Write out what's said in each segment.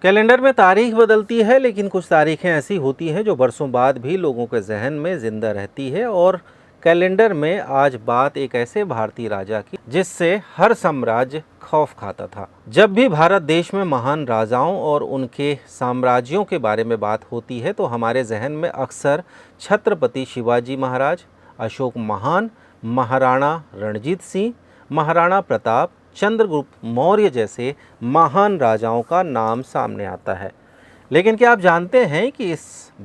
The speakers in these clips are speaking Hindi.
कैलेंडर में तारीख बदलती है, लेकिन कुछ तारीखें ऐसी होती हैं जो बरसों बाद भी लोगों के जहन में जिंदा रहती है। और कैलेंडर में आज बात एक ऐसे भारतीय राजा की जिससे हर साम्राज्य खौफ खाता था। जब भी भारत देश में महान राजाओं और उनके साम्राज्यों के बारे में बात होती है तो हमारे जहन में अक्सर छत्रपति शिवाजी महाराज, अशोक महान, महाराणा रणजीत सिंह, महाराणा प्रताप, चंद्रगुप्त मौर्य जैसे महान राजाओं का नाम सामने आता है। लेकिन क्या आप जानते हैं कि इस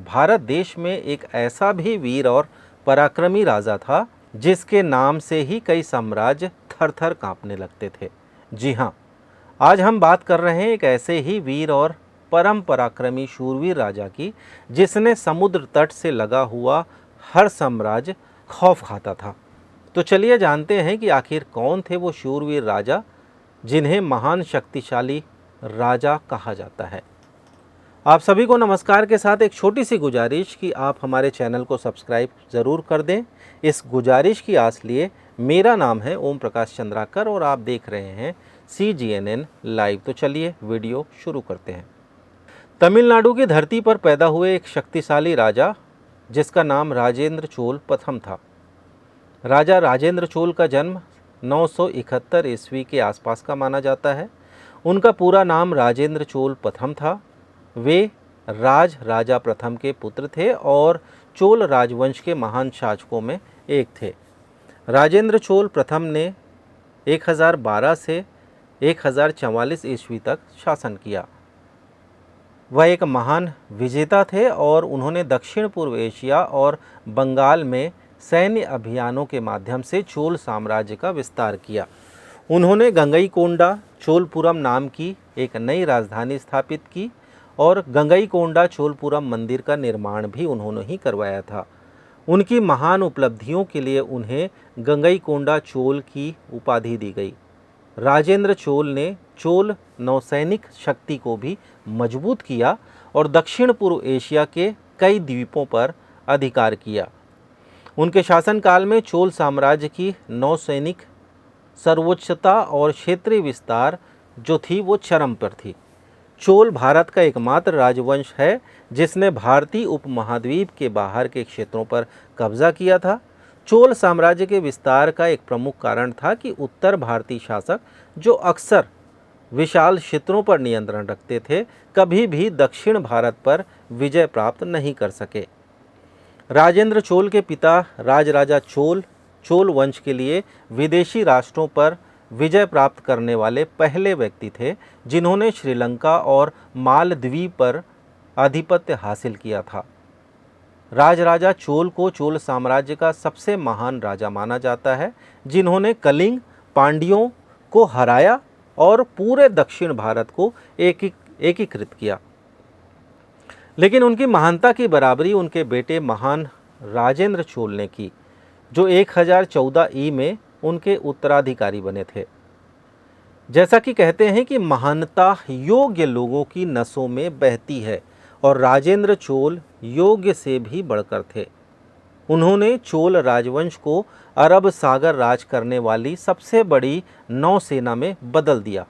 भारत देश में एक ऐसा भी वीर और पराक्रमी राजा था जिसके नाम से ही कई साम्राज्य थर-थर कांपने लगते थे। जी हाँ, आज हम बात कर रहे हैं एक ऐसे ही वीर और परम पराक्रमी शूरवीर राजा की जिसने समुद्र तट से लगा हुआ हर साम्राज्य खौफ खाता था। तो चलिए जानते हैं कि आखिर कौन थे वो शूरवीर राजा जिन्हें महान शक्तिशाली राजा कहा जाता है। आप सभी को नमस्कार के साथ एक छोटी सी गुजारिश कि आप हमारे चैनल को सब्सक्राइब ज़रूर कर दें। इस गुजारिश की आस लिए मेरा नाम है ओम प्रकाश चंद्राकर और आप देख रहे हैं CGNN लाइव। तो चलिए वीडियो शुरू करते हैं। तमिलनाडु की धरती पर पैदा हुए एक शक्तिशाली राजा जिसका नाम राजेंद्र चोल प्रथम था। राजा राजेंद्र चोल का जन्म 971 ईस्वी के आसपास का माना जाता है। उनका पूरा नाम राजेंद्र चोल प्रथम था। वे राज राजा प्रथम के पुत्र थे और चोल राजवंश के महान शासकों में एक थे। राजेंद्र चोल प्रथम ने 1012 से 1044 ईस्वी तक शासन किया। वह एक महान विजेता थे और उन्होंने दक्षिण पूर्व एशिया और बंगाल में सैन्य अभियानों के माध्यम से चोल साम्राज्य का विस्तार किया। उन्होंने गंगईकोंडा चोलपुरम नाम की एक नई राजधानी स्थापित की और गंगईकोंडा चोलपुरम मंदिर का निर्माण भी उन्होंने ही करवाया था। उनकी महान उपलब्धियों के लिए उन्हें गंगईकोंडा चोल की उपाधि दी गई। राजेंद्र चोल ने चोल नौसैनिक शक्ति को भी मजबूत किया और दक्षिण पूर्व एशिया के कई द्वीपों पर अधिकार किया। उनके शासनकाल में चोल साम्राज्य की नौसैनिक सर्वोच्चता और क्षेत्रीय विस्तार जो थी वो चरम पर थी। चोल भारत का एकमात्र राजवंश है जिसने भारतीय उपमहाद्वीप के बाहर के क्षेत्रों पर कब्जा किया था। चोल साम्राज्य के विस्तार का एक प्रमुख कारण था कि उत्तर भारतीय शासक जो अक्सर विशाल क्षेत्रों पर नियंत्रण रखते थे, कभी भी दक्षिण भारत पर विजय प्राप्त नहीं कर सके। राजेंद्र चोल के पिता राजराजा चोल चोल वंश के लिए विदेशी राष्ट्रों पर विजय प्राप्त करने वाले पहले व्यक्ति थे जिन्होंने श्रीलंका और मालदीव पर आधिपत्य हासिल किया था। राजराजा चोल को चोल साम्राज्य का सबसे महान राजा माना जाता है जिन्होंने कलिंग पांड्यों को हराया और पूरे दक्षिण भारत को एकीकृत किया। लेकिन उनकी महानता की बराबरी उनके बेटे महान राजेंद्र चोल ने की जो 1014 ई में उनके उत्तराधिकारी बने थे। जैसा कि कहते हैं कि महानता योग्य लोगों की नसों में बहती है और राजेंद्र चोल योग्य से भी बढ़कर थे। उन्होंने चोल राजवंश को अरब सागर राज करने वाली सबसे बड़ी नौसेना में बदल दिया।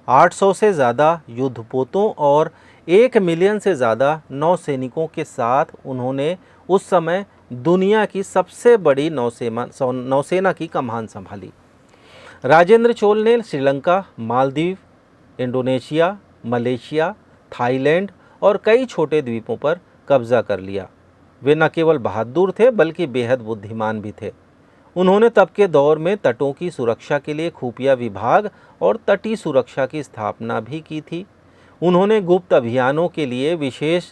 800 से ज़्यादा युद्धपोतों और 1 मिलियन से ज़्यादा नौसैनिकों के साथ उन्होंने उस समय दुनिया की सबसे बड़ी नौसेना की कमान संभाली। राजेंद्र चोल ने Sri Lanka, Maldives, Indonesia, Malaysia, Thailand और कई छोटे द्वीपों पर कब्जा कर लिया। वे न केवल बहादुर थे बल्कि बेहद बुद्धिमान भी थे। उन्होंने तब के दौर में तटों की सुरक्षा के लिए खुफिया विभाग और तटीय सुरक्षा की स्थापना भी की थी। उन्होंने गुप्त अभियानों के लिए विशेष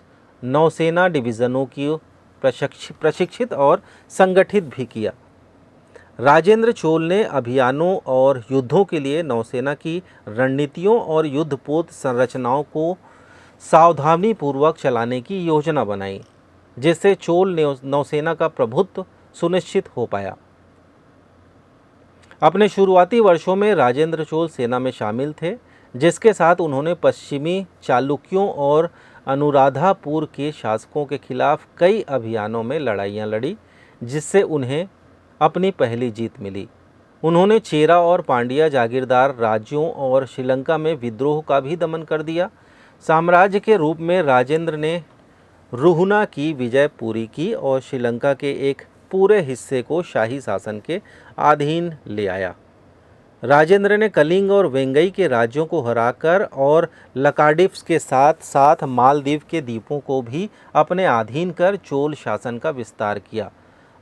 नौसेना डिवीज़नों की प्रशिक्षित और संगठित भी किया। राजेंद्र चोल ने अभियानों और युद्धों के लिए नौसेना की रणनीतियों और युद्धपोत संरचनाओं को सावधानीपूर्वक चलाने की योजना बनाई जिससे चोल नौसेना का प्रभुत्व सुनिश्चित हो पाया। अपने शुरुआती वर्षों में राजेंद्र चोल सेना में शामिल थे जिसके साथ उन्होंने पश्चिमी चालुक्यों और अनुराधापुर के शासकों के खिलाफ कई अभियानों में लड़ाइयाँ लड़ी जिससे उन्हें अपनी पहली जीत मिली। उन्होंने चेरा और पांड्या जागीरदार राज्यों और श्रीलंका में विद्रोह का भी दमन कर दिया। साम्राज्य के रूप में राजेंद्र ने रुहुना की विजय पूरी की और श्रीलंका के एक पूरे हिस्से को शाही शासन के अधीन ले आया। राजेंद्र ने कलिंग और वेंगई के राज्यों को हराकर और लकाडिव्स के साथ साथ मालदीव के द्वीपों को भी अपने अधीन कर चोल शासन का विस्तार किया।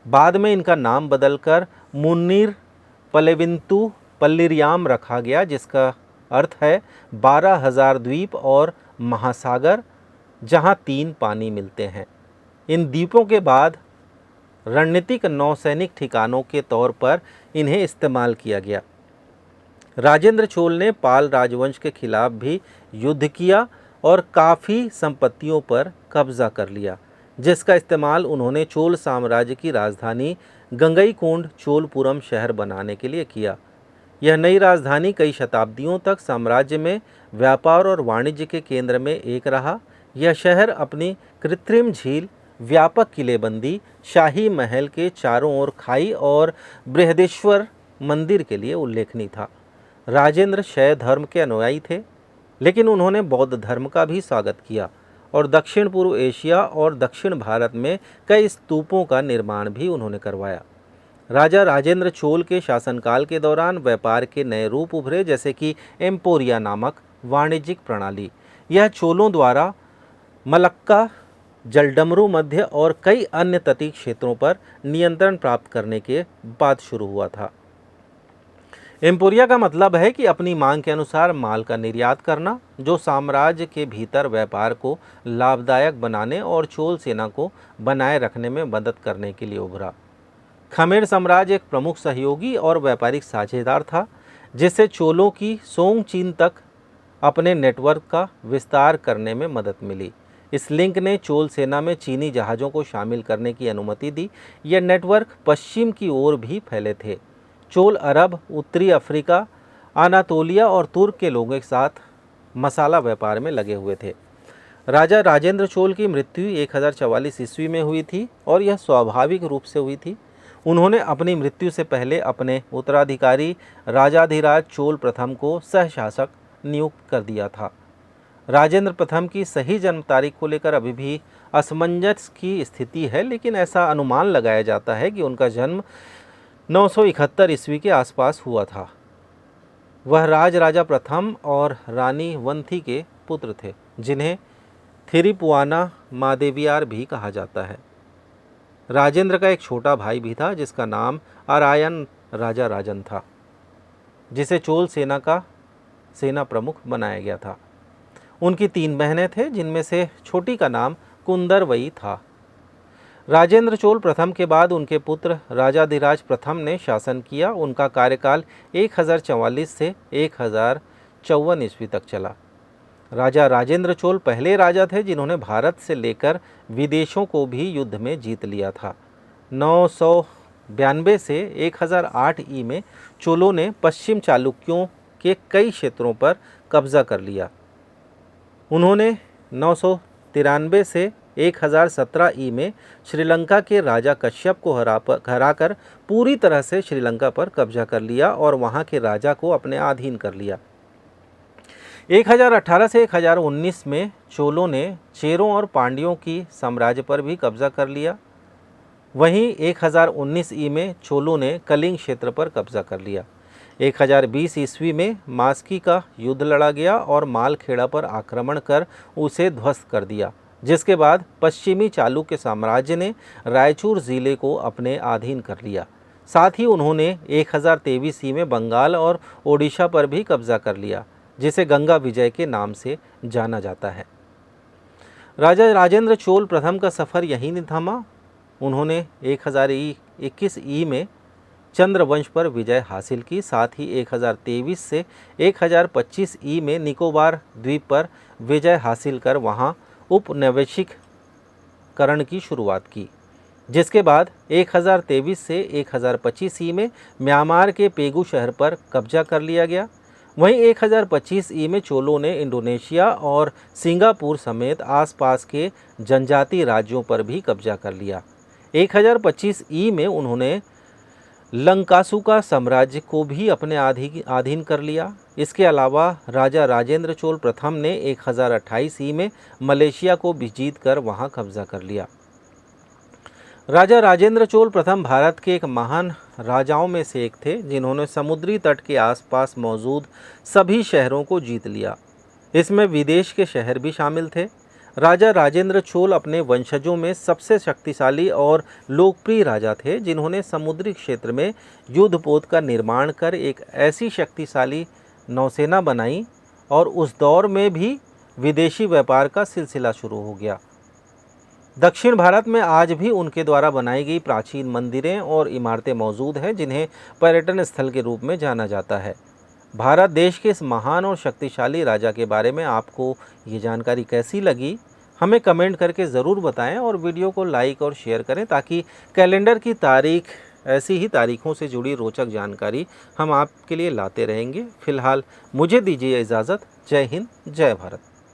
बाद में इनका नाम बदलकर मुन्नीर पलेविंतु पल्लिरियाम रखा गया, जिसका अर्थ है 12,000 द्वीप और महासागर जहां 3 पानी मिलते हैं। इन द्वीपों के बाद रणनीतिक नौसैनिक ठिकानों के तौर पर इन्हें इस्तेमाल किया गया। राजेंद्र चोल ने पाल राजवंश के खिलाफ भी युद्ध किया और काफ़ी संपत्तियों पर कब्जा कर लिया, जिसका इस्तेमाल उन्होंने चोल साम्राज्य की राजधानी गंगईकोंड चोलपुरम शहर बनाने के लिए किया। यह नई राजधानी कई शताब्दियों तक साम्राज्य में व्यापार और वाणिज्य के केंद्र में एक रहा। यह शहर अपनी कृत्रिम झील, व्यापक किलेबंदी, शाही महल के चारों ओर खाई और बृहदेश्वर मंदिर के लिए उल्लेखनीय था। राजेंद्र शैव धर्म के अनुयायी थे, लेकिन उन्होंने बौद्ध धर्म का भी स्वागत किया और दक्षिण पूर्व एशिया और दक्षिण भारत में कई स्तूपों का निर्माण भी उन्होंने करवाया। राजा राजेंद्र चोल के शासनकाल के दौरान व्यापार के नए रूप उभरे, जैसे कि एम्पोरिया नामक वाणिज्यिक प्रणाली। यह चोलों द्वारा मलक्का, जलडमरू मध्य और कई अन्य तटीय क्षेत्रों पर नियंत्रण प्राप्त करने के बाद शुरू हुआ था। एम्पोरिया का मतलब है कि अपनी मांग के अनुसार माल का निर्यात करना, जो साम्राज्य के भीतर व्यापार को लाभदायक बनाने और चोल सेना को बनाए रखने में मदद करने के लिए उभरा। खमेर साम्राज्य एक प्रमुख सहयोगी और व्यापारिक साझेदार था, जिससे चोलों की सोंग चीन तक अपने नेटवर्क का विस्तार करने में मदद मिली। इस लिंक ने चोल सेना में चीनी जहाज़ों को शामिल करने की अनुमति दी। यह नेटवर्क पश्चिम की ओर भी फैले थे। चोल अरब, उत्तरी अफ्रीका, अनातोलिया और तुर्क के लोगों के साथ मसाला व्यापार में लगे हुए थे। राजा राजेंद्र चोल की मृत्यु 1044 ईस्वी में हुई थी और यह स्वाभाविक रूप से हुई थी। उन्होंने अपनी मृत्यु से पहले अपने उत्तराधिकारी राजाधिराज चोल प्रथम को सहशासक नियुक्त कर दिया था। राजेंद्र प्रथम की सही जन्म तारीख को लेकर अभी भी असमंजस की स्थिति है, लेकिन ऐसा अनुमान लगाया जाता है कि उनका जन्म 971 ईस्वी के आसपास हुआ था। वह राजा प्रथम और रानी वंथी के पुत्र थे, जिन्हें थिरिपुआना मादेवियार भी कहा जाता है। राजेंद्र का एक छोटा भाई भी था, जिसका नाम अरायन राजा राजन था, जिसे चोल सेना का सेना प्रमुख बनाया गया था। उनकी 3 बहनें थे, जिनमें से छोटी का नाम कुंदरवई था। राजेंद्र चोल प्रथम के बाद उनके पुत्र राजाधिराज प्रथम ने शासन किया। उनका कार्यकाल 1044 से 1054 ईस्वी तक चला। राजा राजेंद्र चोल पहले राजा थे जिन्होंने भारत से लेकर विदेशों को भी युद्ध में जीत लिया था। 992 से 1008 ई में चोलों ने पश्चिम चालुक्यों के कई क्षेत्रों पर कब्जा कर लिया। उन्होंने 993 से 1017 ई में श्रीलंका के राजा कश्यप को हराकर पूरी तरह से श्रीलंका पर कब्जा कर लिया और वहां के राजा को अपने अधीन कर लिया। 1018 से 1019 में चोलों ने चेरों और पांड्यों की साम्राज्य पर भी कब्जा कर लिया। वहीं 1019 ई में चोलों ने कलिंग क्षेत्र पर कब्जा कर लिया। 1020 ईस्वी में मास्की का युद्ध लड़ा गया और मालखेड़ा पर आक्रमण कर उसे ध्वस्त कर दिया, जिसके बाद पश्चिमी चालुक्य साम्राज्य ने रायचूर ज़िले को अपने अधीन कर लिया। साथ ही उन्होंने 1023 ई में बंगाल और ओडिशा पर भी कब्जा कर लिया, जिसे गंगा विजय के नाम से जाना जाता है। राजा राजेंद्र चोल प्रथम का सफ़र यहीं नहीं थमा। उन्होंने 1021 ई में चंद्रवंश पर विजय हासिल की। साथ ही 1023 से 1025 ई में निकोबार द्वीप पर विजय हासिल कर वहां उपनिवेशीकरण की शुरुआत की, जिसके बाद 1023 से 1025 ई में म्यांमार के पेगू शहर पर कब्जा कर लिया गया। वहीं 1025 ई में चोलों ने इंडोनेशिया और सिंगापुर समेत आसपास के जनजातीय राज्यों पर भी कब्जा कर लिया। 1025 ई में उन्होंने लंकासुका साम्राज्य को भी अपने अधीन कर लिया। इसके अलावा राजा राजेंद्र चोल प्रथम ने 1028 ई में मलेशिया को भी जीत कर वहाँ कब्जा कर लिया। राजा राजेंद्र चोल प्रथम भारत के एक महान राजाओं में से एक थे जिन्होंने समुद्री तट के आसपास मौजूद सभी शहरों को जीत लिया। इसमें विदेश के शहर भी शामिल थे। राजा राजेंद्र चोल अपने वंशजों में सबसे शक्तिशाली और लोकप्रिय राजा थे जिन्होंने समुद्री क्षेत्र में युद्धपोत का निर्माण कर एक ऐसी शक्तिशाली नौसेना बनाई और उस दौर में भी विदेशी व्यापार का सिलसिला शुरू हो गया। दक्षिण भारत में आज भी उनके द्वारा बनाई गई प्राचीन मंदिरें और इमारतें मौजूद हैं जिन्हें पर्यटन स्थल के रूप में जाना जाता है। भारत देश के इस महान और शक्तिशाली राजा के बारे में आपको ये जानकारी कैसी लगी, हमें कमेंट करके ज़रूर बताएं और वीडियो को लाइक और शेयर करें ताकि कैलेंडर की तारीख, ऐसी ही तारीखों से जुड़ी रोचक जानकारी हम आपके लिए लाते रहेंगे। फिलहाल मुझे दीजिए इजाज़त। जय हिंद, जय भारत।